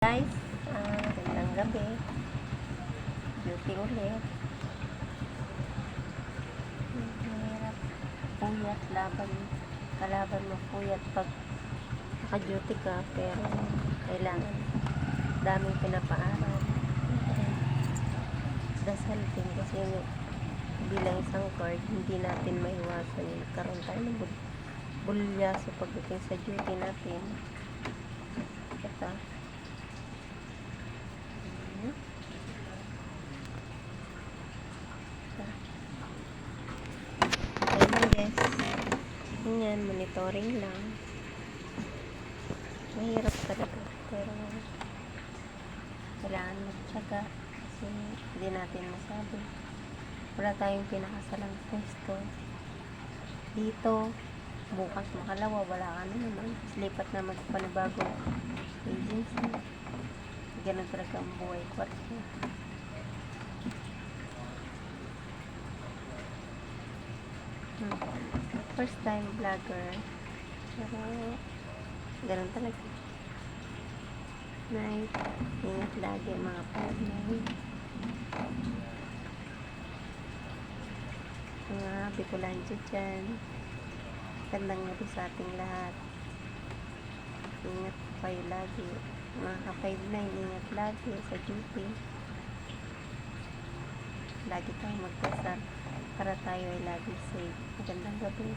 guys, magandang gabi. Duty ulit. Mahirap. Puyat, kalaban mo puyat pag naka-duty ka, pero kailangan daming pinapaaral. Dasal din kasi bilang isang guard, hindi natin maiwasan yung nagkaroon tayo ng bulyaso pagdating sa duty natin. Ito. Ayan guys. Ganyan, monitoring lang. Mahirap talaga. Pero kailangan magtyaga kasi hindi natin masabi. Wala tayong pinakasalang pwesto. Dito, bukas makalawa, wala ka na naman. Lipat na magpanibagong agency. Ganun talaga ang buhay kwarto. First time vlogger. Pero ganun talaga. Night. Ingat lagi mga partner. Mga Bicolancho dyan. Gandang gabi sa ating lahat. Ingat kayo lagi. Mga ka-5-9, ingat lagi sa duty. Lagi tayong magdasal para tayo ay lagi safe. Magandang gabi.